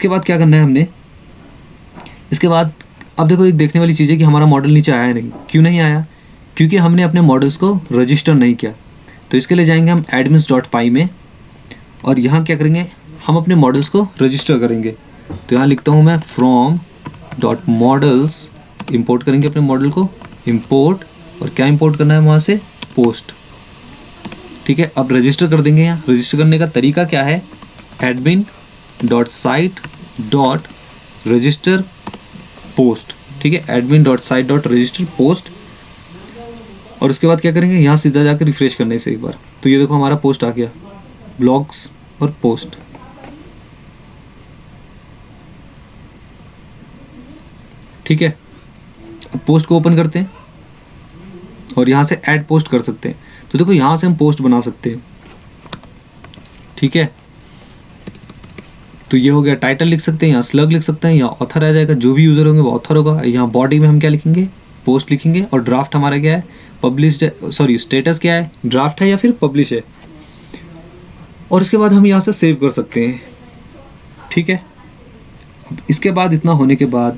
इसके बाद क्या करना है हमने, इसके बाद अब देखो एक देखने वाली चीज़ है कि हमारा मॉडल नीचे आया नहीं। क्यों नहीं आया? क्योंकि हमने अपने मॉडल्स को रजिस्टर नहीं किया। तो इसके लिए जाएंगे हम admins.py में और यहाँ क्या करेंगे, हम अपने मॉडल्स को रजिस्टर करेंगे। तो यहाँ लिखता हूँ मैं from.models, इंपोर्ट करेंगे अपने मॉडल को, इंपोर्ट, और क्या इंपोर्ट करना है वहाँ से, पोस्ट। ठीक है, अब रजिस्टर कर देंगे। यहाँ रजिस्टर करने का तरीका क्या है, admin.site.register पोस्ट। ठीक है, admin.site.register पोस्ट। और उसके बाद क्या करेंगे, यहाँ सीधा जाकर रिफ्रेश करने से एक बार, तो ये देखो हमारा पोस्ट आ गया, ब्लॉग्स और पोस्ट। ठीक है, अब पोस्ट को ओपन करते हैं और यहाँ से ऐड पोस्ट कर सकते हैं। तो देखो यहाँ से हम पोस्ट बना सकते हैं। ठीक है, तो ये हो गया, टाइटल लिख सकते हैं, यहाँ स्लग लिख सकते हैं, यहाँ ऑथर आ जाएगा, जो भी यूज़र होंगे वो ऑथर होगा। यहाँ बॉडी में हम क्या लिखेंगे, पोस्ट लिखेंगे। और ड्राफ्ट हमारा क्या है, पब्लिश्ड है, सॉरी स्टेटस क्या है, ड्राफ्ट है या फिर पब्लिश है। और इसके बाद हम यहाँ से सेव कर सकते हैं। ठीक है, इसके बाद इतना होने के बाद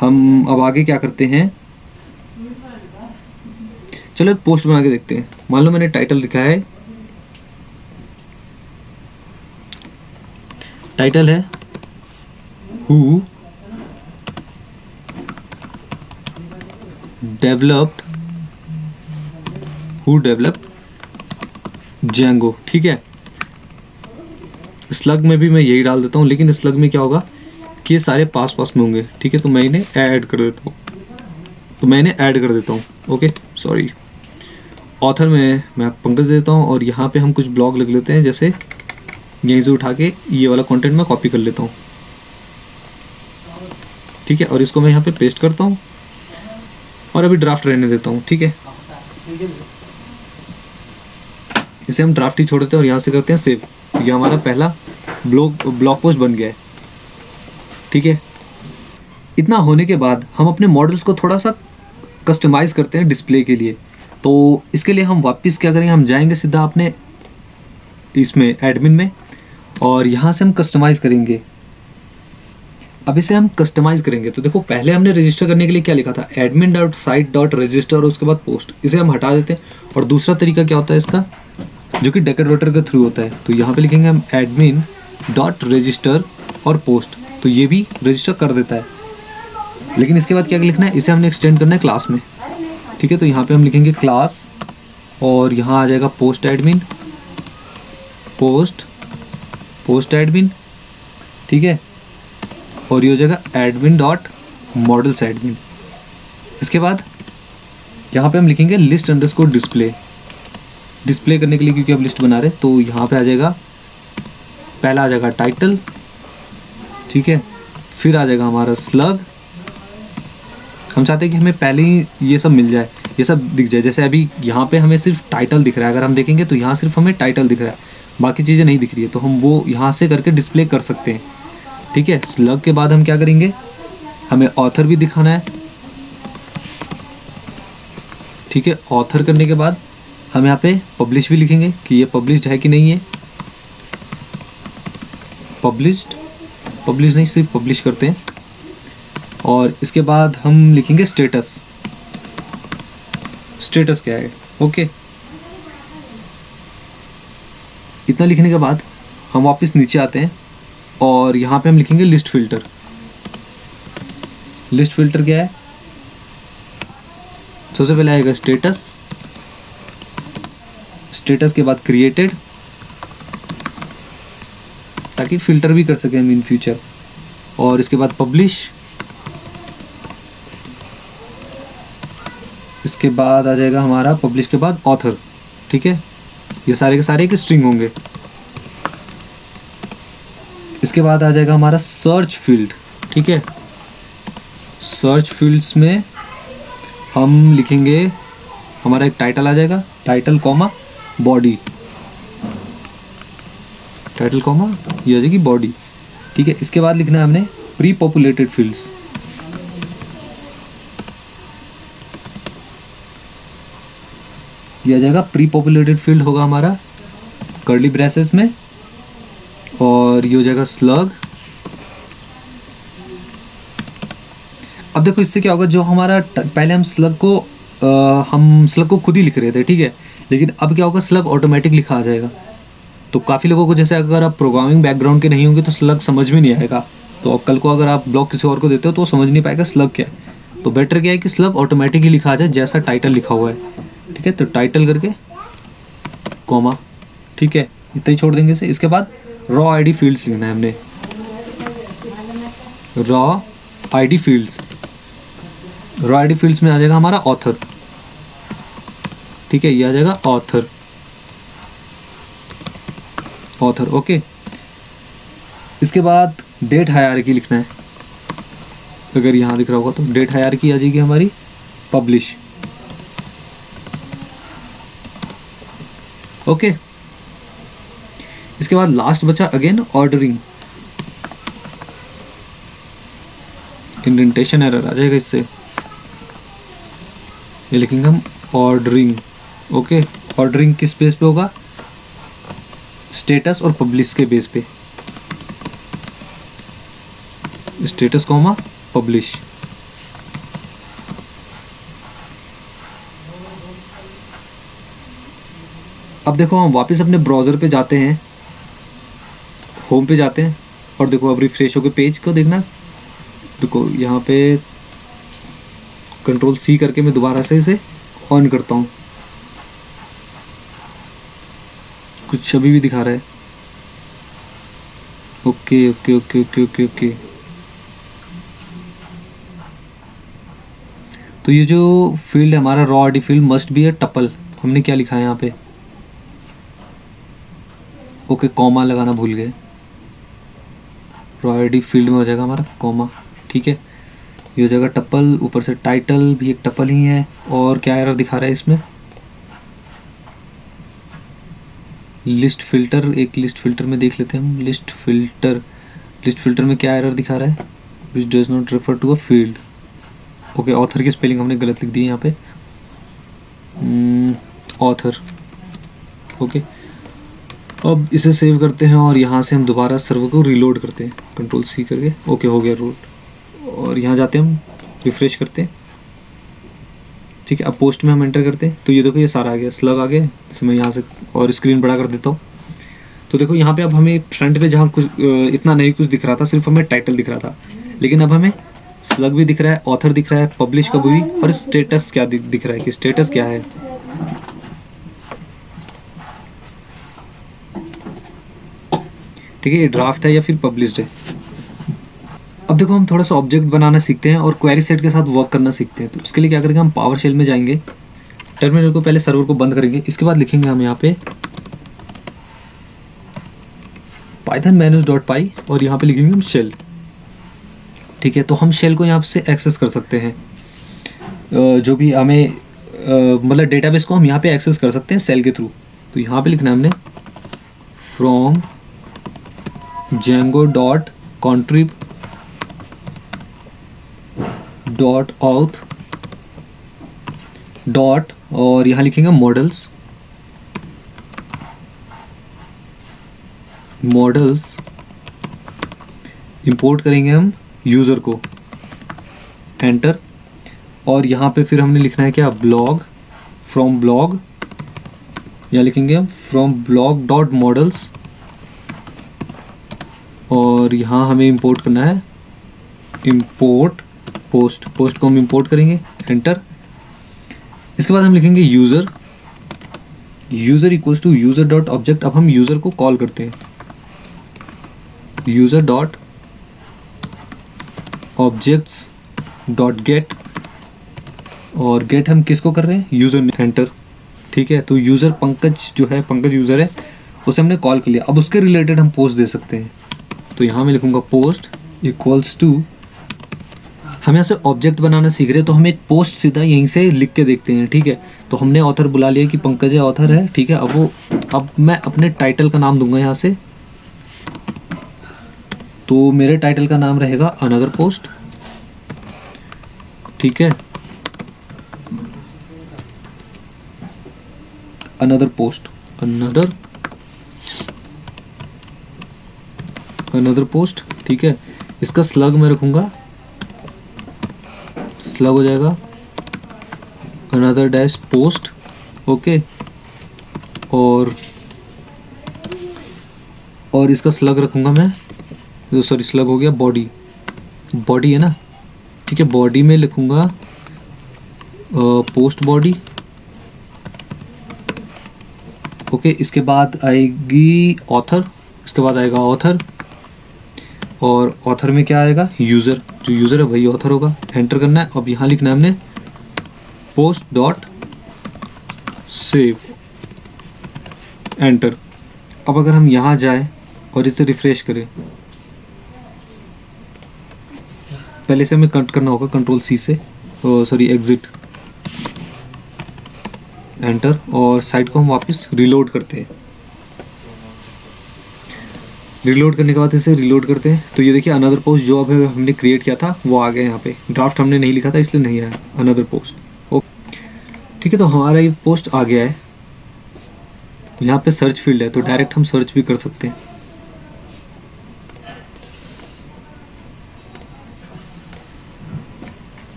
हम अब आगे क्या करते हैं, चलो एक पोस्ट बना के देखते हैं। मान लो मैंने टाइटल लिखा है, टाइटल है हु डेवलप्ड Django। ठीक है, स्लग में भी मैं यही डाल देता हूँ, लेकिन स्लग में क्या होगा कि ये सारे पास पास में होंगे। ठीक है, तो मैं इन्हें ऐड कर देता हूँ, ओके सॉरी। ऑथर में मैं पंकज देता हूँ और यहाँ पे हम कुछ ब्लॉग लिख लेते हैं, जैसे यहीं से उठा के ये वाला कंटेंट मैं कॉपी कर लेता हूँ। ठीक है, और इसको मैं यहाँ पे पेस्ट करता हूँ और अभी ड्राफ्ट रहने देता हूँ। ठीक है, इसे हम ड्राफ्ट ही छोड़ देते हैं और यहाँ से करते हैं सेव। तो ये हमारा पहला ब्लॉग पोस्ट बन गया है। ठीक है, इतना होने के बाद हम अपने मॉडल्स को थोड़ा सा कस्टमाइज़ करते हैं डिस्प्ले के लिए। तो इसके लिए हम वापस क्या करेंगे, हम जाएंगे सीधा अपने इसमें एडमिन में और यहाँ से हम कस्टमाइज़ करेंगे। अब इसे हम कस्टमाइज़ करेंगे। तो देखो पहले हमने रजिस्टर करने के लिए क्या लिखा था, admin.site.register और उसके बाद पोस्ट, इसे हम हटा देते हैं। और दूसरा तरीका क्या होता है इसका, जो कि डेकोरेटर के थ्रू होता है। तो यहाँ पे लिखेंगे हम admin.register और पोस्ट, तो ये भी रजिस्टर कर देता है। लेकिन इसके बाद क्या लिखना है, इसे हमने एक्सटेंड करना है क्लास में। ठीक है, तो यहाँ पे हम लिखेंगे क्लास और यहाँ आ जाएगा पोस्ट एडमिन, पोस्ट एडमिन। ठीक है, और ये हो जाएगा admin.models admin। इसके बाद यहाँ पे हम लिखेंगे लिस्ट अंडरस्कोर डिस्प्ले करने के लिए, क्योंकि अब लिस्ट बना रहे। तो यहाँ पे आ जाएगा, पहला आ जाएगा टाइटल। ठीक है, फिर आ जाएगा हमारा स्लग। हम चाहते हैं कि हमें पहले ही ये सब मिल जाए, ये सब दिख जाए। जैसे अभी यहाँ पे हमें सिर्फ टाइटल दिख रहा है, अगर हम देखेंगे तो यहाँ सिर्फ हमें टाइटल दिख रहा है, बाकी चीज़ें नहीं दिख रही है। तो हम वो यहाँ से करके डिस्प्ले कर सकते हैं। ठीक है, स्लग के बाद हम क्या करेंगे, हमें ऑथर भी दिखाना है। ठीक है, ऑथर करने के बाद हम यहाँ पे पब्लिश भी लिखेंगे कि ये पब्लिश्ड है कि नहीं है। पब्लिश नहीं, सिर्फ पब्लिश करते हैं। और इसके बाद हम लिखेंगे स्टेटस क्या है। ओके, इतना लिखने के बाद हम वापस नीचे आते हैं और यहाँ पे हम लिखेंगे लिस्ट फिल्टर क्या है, सबसे पहले आएगा स्टेटस के बाद क्रिएटेड, ताकि फिल्टर भी कर सकें हम इन फ्यूचर। और इसके बाद पब्लिश, इसके बाद आ जाएगा हमारा पब्लिश के बाद ऑथर। ठीक है, ये सारे के सारे एक स्ट्रिंग होंगे। इसके बाद आ जाएगा हमारा सर्च फील्ड। ठीक है, सर्च फील्ड्स में हम लिखेंगे, हमारा एक टाइटल आ जाएगा, title comma body, title comma ये आ जाएगी बॉडी। ठीक है, इसके बाद लिखना है हमने प्री पॉपुलेटेड फील्ड्स। ये आ जाएगा प्री पॉपुलेटेड फील्ड होगा हमारा कर्ली ब्रेसेस में। और ये हो जाएगा स्लग अब देखो इससे क्या होगा, जो हमारा पहले हम स्लग को खुद ही लिख रहे थे, ठीक है, लेकिन अब क्या होगा, स्लग ऑटोमेटिक लिखा आ जाएगा। तो काफ़ी लोगों को, जैसे अगर आप प्रोग्रामिंग बैकग्राउंड के नहीं होंगे तो स्लग समझ में नहीं आएगा, तो कल को अगर आप ब्लॉक किसी और को देते हो तो वो समझ नहीं पाएगा स्लग क्या है। तो बेटर क्या है कि स्लग ऑटोमेटिक ही लिखा आ जाए जैसा टाइटल लिखा हुआ है, ठीक है। तो टाइटल करके कॉमा, ठीक है, इतना ही छोड़ देंगे इसे। इसके बाद रॉ आईडी फील्ड्स लिखना है हमने, raw ID fields. Raw ID fields में आ जाएगा हमारा ऑथर, ठीक है, ये आ जाएगा ऑथर, ऑथर, ओके। इसके बाद डेट हायरार्की लिखना है, अगर यहाँ दिख रहा होगा तो डेट हायरार्की आ जाएगी हमारी पब्लिश, ओके। इसके बाद लास्ट बचा अगेन ऑर्डरिंग, इंडेंटेशन एरर आ जाएगा इससे, ये लिखेंगे हम ऑर्डरिंग, ओके। ऑर्डरिंग किस बेस पे होगा, स्टेटस और पब्लिश के बेस पे, स्टेटस कॉमा पब्लिश। अब देखो हम वापस अपने ब्राउज़र पे जाते हैं, होम पे जाते हैं, और देखो अब रिफ्रेश होकर पेज को देखना, देखो यहाँ पे कंट्रोल सी करके मैं दोबारा से इसे ऑन करता हूँ, कुछ अभी भी दिखा रहा है, okay okay okay okay okay okay. तो ये जो फील्ड है हमारा raw ID field must be A tuple, हमने क्या लिखा है यहाँ पे, ओके, कॉमा लगाना भूल गए, रॉ आईडी फील्ड में हो जाएगा हमारा कॉमा, ठीक है, ये हो जाएगा टपल, ऊपर से टाइटल भी एक टपल ही है। और क्या एरर दिखा रहा है इसमें, लिस्ट फिल्टर, एक लिस्ट फिल्टर में देख लेते हैं हम, लिस्ट फिल्टर में क्या एरर दिखा रहा है, which does not refer to a field, okay. Author की स्पेलिंग हमने गलत लिख दी है यहाँ पे, ऑथर, ओके। अब इसे सेव करते हैं और यहाँ से हम दोबारा सर्वर को रीलोड करते हैं, कंट्रोल सी करके, ओके हो गया रूट। और यहाँ जाते हैं हम, रिफ्रेश करते हैं, ठीक है। अब पोस्ट में हम एंटर करते हैं, तो ये देखो ये सारा आ गया, स्लग आ गया। इसे मैं यहाँ से और स्क्रीन बड़ा कर देता हूँ, तो देखो यहाँ पे अब हमें फ्रंट पे जहाँ कुछ इतना नहीं कुछ दिख रहा था, सिर्फ हमें टाइटल दिख रहा था, लेकिन अब हमें स्लग भी दिख रहा है, ऑथर दिख रहा है, पब्लिश का भी, और स्टेटस क्या दिख रहा है कि स्टेटस क्या है। ठीक है, ये ड्राफ्ट है या फिर पब्लिश्ड है। अब देखो हम थोड़ा सा ऑब्जेक्ट बनाना सीखते हैं और क्वेरी सेट के साथ वर्क करना सीखते हैं। तो उसके लिए क्या करेंगे, हम पावर शेल में जाएंगे, टर्मिनल को पहले सर्वर को बंद करेंगे, इसके बाद लिखेंगे हम यहाँ पे पाइथन menus.py और यहाँ पे लिखेंगे हम शेल, ठीक है। तो हम शेल को यहाँ से एक्सेस कर सकते हैं, जो भी हमें मतलब डेटाबेस को हम यहाँ पे एक्सेस कर सकते हैं शेल के थ्रू। तो यहाँ पे लिखना है हमने फ्रॉम django.contrib.auth डॉट, और यहाँ लिखेंगे मॉडल्स इंपोर्ट करेंगे हम यूज़र को, एंटर। और यहाँ पे फिर हमने लिखना है क्या, ब्लॉग, फ्रॉम ब्लॉग, यहाँ लिखेंगे हम फ्रॉम ब्लॉग डॉट मॉडल्स, और यहाँ हमें इंपोर्ट करना है इंपोर्ट पोस्ट को हम इंपोर्ट करेंगे, एंटर। इसके बाद हम लिखेंगे user equals to user dot object. अब हम यूज़र को कॉल करते हैं, user dot objects dot get, और गेट हम किसको कर रहे हैं, यूज़र ने, एंटर, ठीक है। तो यूज़र पंकज जो है, पंकज यूज़र है, उसे हमने कॉल कर लिया। अब उसके रिलेटेड हम पोस्ट दे सकते हैं, तो यहाँ मैं लिखूँगा पोस्ट इक्वल्स टू, हम यहाँ से ऑब्जेक्ट बनाना सीख रहे हैं, तो हम एक पोस्ट सीधा यहीं से लिख के देखते हैं, ठीक है। तो हमने ऑथर बुला लिया कि पंकज है, ऑथर है, ठीक है। अब मैं अपने टाइटल का नाम दूंगा यहाँ से, तो मेरे टाइटल का नाम रहेगा अनदर पोस्ट, ठीक है, अनदर पोस्ट, अनदर पोस्ट, ठीक है। इसका स्लग मैं रखूंगा स्लग हो जाएगा, अनदर डैश पोस्ट, ओके। और इसका स्लग रखूँगा मैं, सॉरी स्लग हो गया, बॉडी, बॉडी है ना, ठीक है। बॉडी में लिखूँगा पोस्ट बॉडी, ओके। इसके बाद आएगी ऑथर, इसके बाद आएगा ऑथर, और ऑथर में क्या आएगा, यूज़र, जो यूज़र है वही ऑथर होगा। एंटर करना है। अब यहाँ लिखना है हमने पोस्ट डॉट सेव, एंटर। अब अगर हम यहाँ जाएं और इसे रिफ्रेश करें, पहले से हमें कट करना होगा कंट्रोल सी से, सॉरी एग्जिट, एंटर, और साइट को हम वापस रिलोड करते हैं। रिलोड करने के बाद इसे रिलोड करते हैं, तो ये देखिए अनदर पोस्ट जो अब हमने क्रिएट किया था वो आ गया। यहाँ पे ड्राफ्ट हमने नहीं लिखा था इसलिए नहीं आया, अनदर पोस्ट, ओके ठीक है। तो हमारा ये पोस्ट आ गया है। यहाँ पे सर्च फील्ड है तो डायरेक्ट हम सर्च भी कर सकते हैं।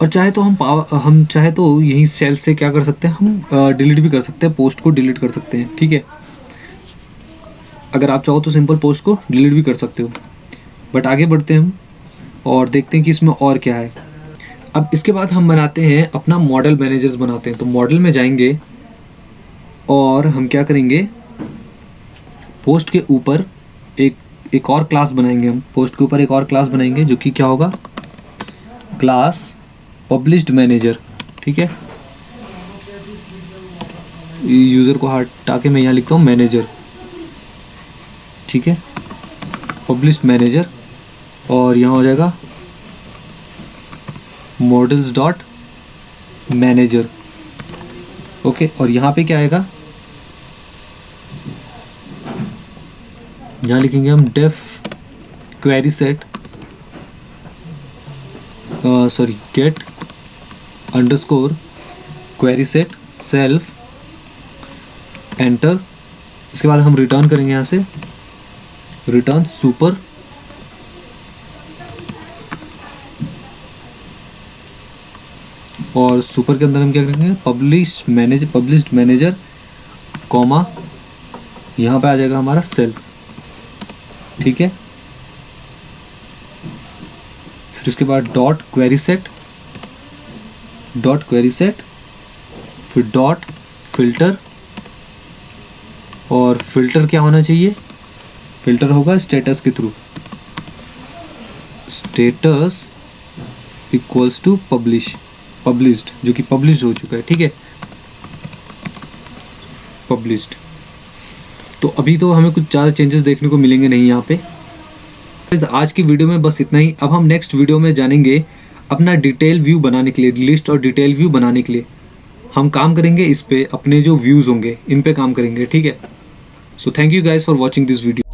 और चाहे तो हम चाहे तो यहीं सेल से क्या कर सकते हैं, हम डिलीट भी कर सकते हैं, पोस्ट को डिलीट कर सकते हैं, ठीक है। अगर आप चाहो तो सिंपल पोस्ट को डिलीट भी कर सकते हो। बट आगे बढ़ते हैं हम और देखते हैं कि इसमें और क्या है। अब इसके बाद हम बनाते हैं अपना मॉडल मैनेजर्स बनाते हैं। तो मॉडल में जाएंगे और हम क्या करेंगे, पोस्ट के ऊपर एक और क्लास बनाएंगे। हम पोस्ट के ऊपर एक और क्लास बनाएंगे जो कि क्या होगा, क्लास पब्लिश्ड मैनेजर, ठीक है। यूज़र को हटा के मैं यहाँ लिखता हूँ मैनेजर, ठीक है, पब्लिश्ड मैनेजर। और यहाँ हो जाएगा मॉडल्स डॉट मैनेजर, ओके। और यहाँ पे क्या आएगा, यहाँ लिखेंगे हम def query set, sorry get underscore query set self, enter. इसके बाद हम रिटर्न करेंगे यहाँ से, रिटर्न सुपर, और सुपर के अंदर हम क्या करेंगे, पब्लिश्ड मैनेजर कॉमा, यहाँ पे आ जाएगा हमारा सेल्फ, ठीक है। फिर उसके बाद डॉट क्वेरी सेट, फिर डॉट फिल्टर, और फिल्टर क्या होना चाहिए, फिल्टर होगा स्टेटस के through, status equals to published, जो कि पब्लिश्ड हो चुका है, ठीक है, पब्लिश्ड। तो अभी तो हमें कुछ ज़्यादा चेंजेस देखने को मिलेंगे नहीं यहाँ पे। आज की वीडियो में बस इतना ही। अब हम नेक्स्ट वीडियो में जानेंगे अपना डिटेल व्यू बनाने के लिए, लिस्ट और डिटेल व्यू बनाने के लिए हम काम करेंगे इस पे, अपने जो व्यूज़ होंगे इन पे काम करेंगे, ठीक है। So thank you guys for watching this video.